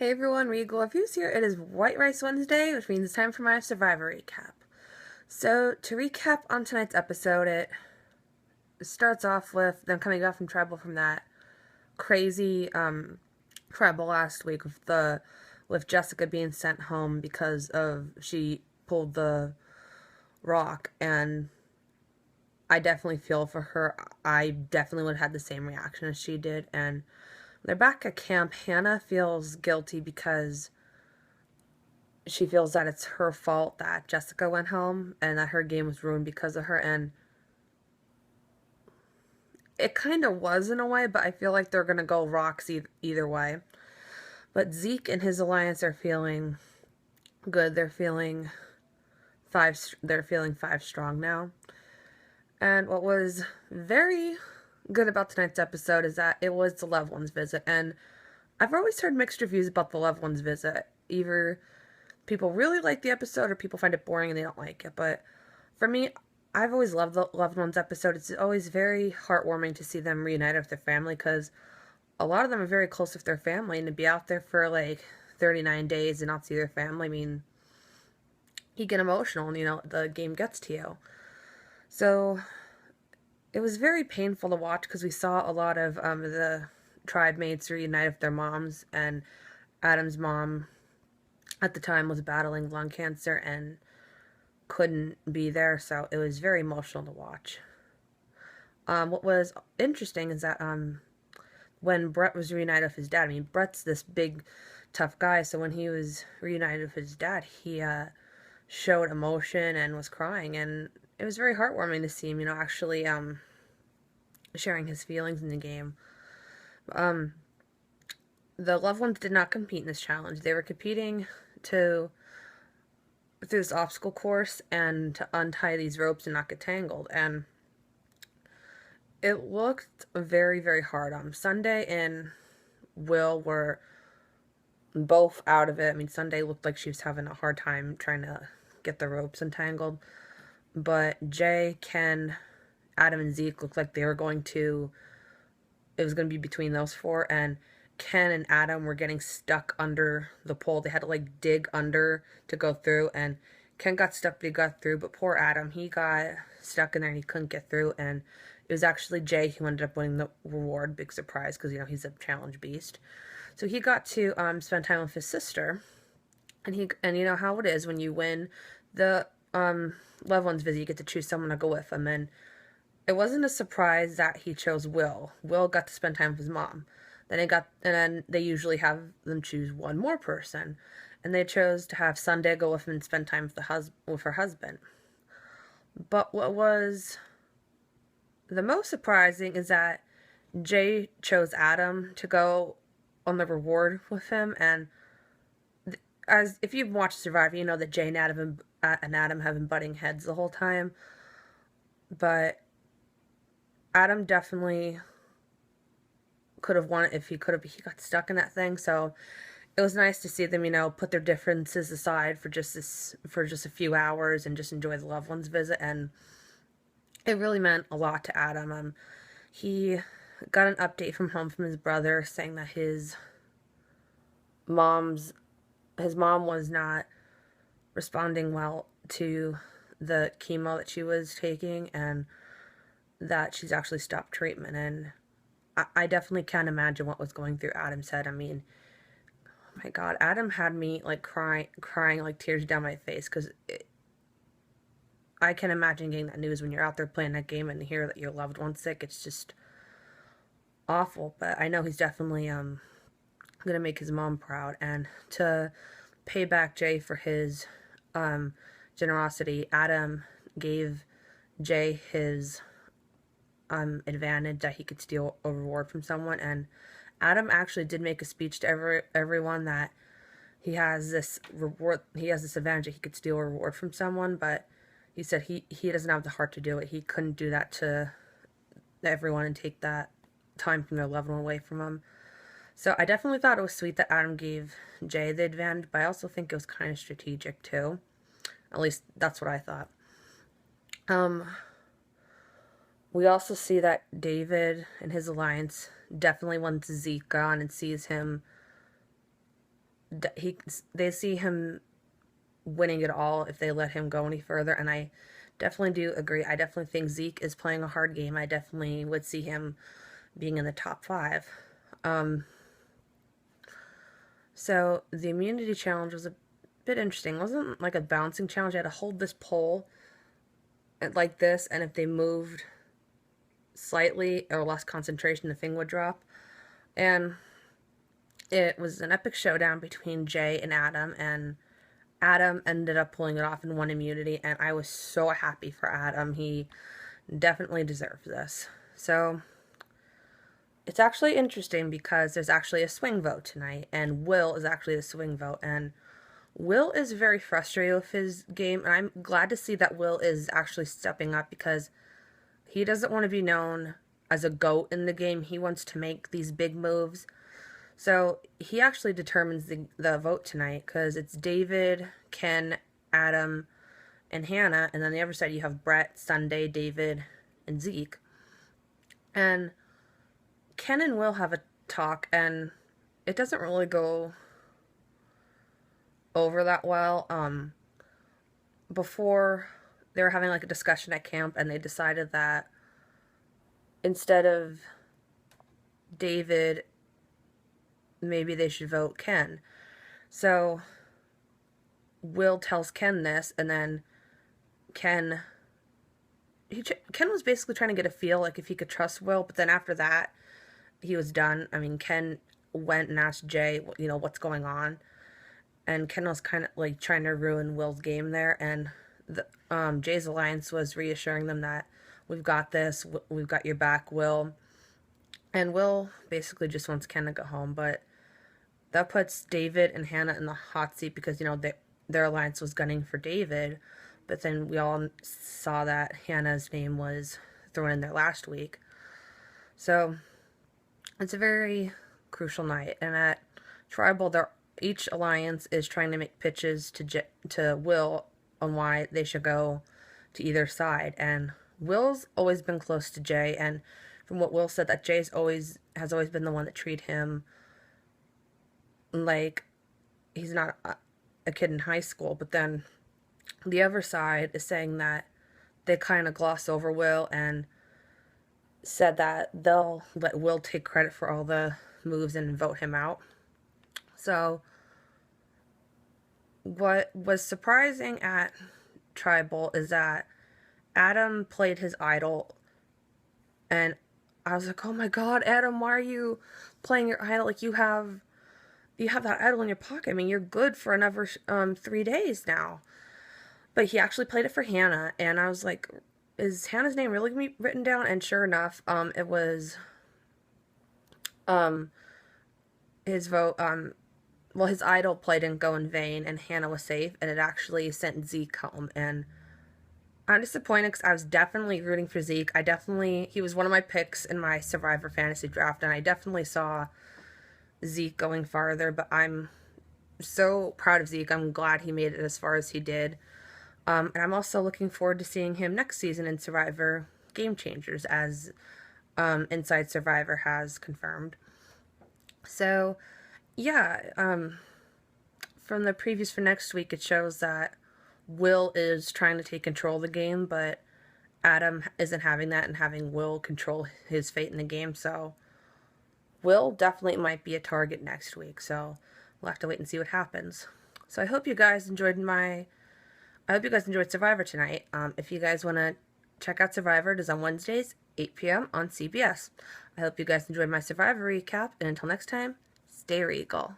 Hey everyone, Regal Reviews here. It is White Rice Wednesday, which means it's time for my Survivor recap. So, to recap on tonight's episode, it starts off with them coming back from tribal from that crazy tribal last week with Jessica being sent home because she pulled the rock, and I definitely feel for her. I definitely would have had the same reaction as she did. And they're back at camp. Hannah feels guilty because she feels that it's her fault that Jessica went home and that her game was ruined because of her. And it kind of was in a way, but I feel like they're going to go rocks either way. But Zeke and his alliance are feeling good. They're feeling five strong now. And what was very good about tonight's episode is that it was the loved ones visit. And I've always heard mixed reviews about the loved ones visit. Either people really like the episode or people find it boring and they don't like it. But for me, I've always loved the loved ones episode. It's always very heartwarming to see them reunited with their family because a lot of them are very close with their family, and to be out there for like 39 days and not see their family, I mean, you get emotional and, the game gets to you. So it was very painful to watch because we saw a lot of the tribe mates reunite with their moms, and Adam's mom at the time was battling lung cancer and couldn't be there, so it was very emotional to watch. What was interesting is that when Brett was reunited with his dad, I mean, Brett's this big, tough guy, so when he was reunited with his dad, he showed emotion and was crying, and it was very heartwarming to see him, actually sharing his feelings in the game. The loved ones did not compete in this challenge. They were competing through this obstacle course and to untie these ropes and not get tangled, and it looked very, very hard. Sunday and Will were both out of it. I mean, Sunday looked like she was having a hard time trying to get the ropes untangled, but Jay, Ken, Adam, and Zeke looked like it was going to be between those four, and Ken and Adam were getting stuck under the pole. They had to dig under to go through, and Ken got stuck, but he got through. But poor Adam, he got stuck in there and he couldn't get through. And it was actually Jay who ended up winning the reward. Big surprise because he's a challenge beast. So he got to spend time with his sister, and you know how it is when you win the loved ones visit, you get to choose someone to go with him. And it wasn't a surprise that he chose Will. Will got to spend time with his mom. And then they usually have them choose one more person, and they chose to have Sunday go with him and spend time with her husband. But what was the most surprising is that Jay chose Adam to go on the reward with him, and as if you've watched Survivor, you know that Jay and Adam have been butting heads the whole time. But Adam definitely could have won it if he got stuck in that thing. So it was nice to see them, put their differences aside for just a few hours and just enjoy the loved ones visit. And it really meant a lot to Adam. He got an update from home from his brother saying that his mom was not responding well to the chemo that she was taking, and that she's actually stopped treatment. And I definitely can't imagine what was going through Adam's head. I mean, oh my God, Adam had me crying like tears down my face, because I can imagine getting that news when you're out there playing that game and to hear that your loved one's sick. It's just awful. But I know he's definitely gonna make his mom proud, and to pay back Jay for his generosity, Adam gave Jay his advantage that he could steal a reward from someone. And Adam actually did make a speech to everyone that he has this advantage that he could steal a reward from someone, but he said he doesn't have the heart to do it. He couldn't do that to everyone and take that time from their loved one away from him. So I definitely thought it was sweet that Adam gave Jay the advantage, but I also think it was kind of strategic too. At least that's what I thought. We also see that David and his alliance definitely wants Zeke gone and sees him they see him winning it all if they let him go any further, and I definitely do agree. I definitely think Zeke is playing a hard game. I definitely would see him being in the top 5. So the immunity challenge was a bit interesting. It wasn't like a bouncing challenge. I had to hold this pole like this, and if they moved slightly or less concentration, the thing would drop. And it was an epic showdown between Jay and and Adam ended up pulling it off and won immunity, and I was so happy for Adam. He definitely deserves this. So it's actually interesting because there's actually a swing vote tonight, and Will is actually the swing vote, and Will is very frustrated with his game, and I'm glad to see that Will is actually stepping up because he doesn't want to be known as a GOAT in the game. He wants to make these big moves. So he actually determines the vote tonight because it's David, Ken, Adam, and Hannah, and then the other side you have Brett, Sunday, David, and Zeke. And Ken and Will have a talk, and it doesn't really go over that well. Before, they were having like a discussion at camp, and they decided that instead of David, maybe they should vote Ken. So Will tells Ken this, and then Ken was basically trying to get a feel like if he could trust Will, but then after that he was done. I mean, Ken went and asked Jay, what's going on, and Ken was kind of like trying to ruin Will's game there, and Jay's alliance was reassuring them that we've got this, we've got your back, Will. And Will basically just wants Ken to go home, but that puts David and Hannah in the hot seat because, their alliance was gunning for David, but then we all saw that Hannah's name was thrown in there last week. So it's a very crucial night, and at Tribal, each alliance is trying to make pitches to Will on why they should go to either side, and Will's always been close to Jay, and from what Will said, that Jay has always been the one that treated him like he's not a kid in high school. But then the other side is saying that they kind of gloss over Will and said that they'll let Will take credit for all the moves and vote him out. So what was surprising at Tribal is that Adam played his idol, and I was like, oh my god, Adam, why are you playing your idol? Like, you have that idol in your pocket. I mean, you're good for another 3 days now. But he actually played it for Hannah, and I was like, is Hannah's name really going to be written down? And sure enough, it was his vote. Well, his idol play didn't go in vain, and Hannah was safe, and it actually sent Zeke home. And I'm disappointed because I was definitely rooting for Zeke. He was one of my picks in my Survivor Fantasy Draft, and I definitely saw Zeke going farther, but I'm so proud of Zeke. I'm glad he made it as far as he did. And I'm also looking forward to seeing him next season in Survivor Game Changers, as Inside Survivor has confirmed. So, yeah, from the previews for next week, it shows that Will is trying to take control of the game, but Adam isn't having that and having Will control his fate in the game, so Will definitely might be a target next week, so we'll have to wait and see what happens. So I hope you guys enjoyed Survivor tonight. If you guys want to check out Survivor, it is on Wednesdays, 8 p.m. on CBS. I hope you guys enjoyed my Survivor recap, and until next time, stay regal.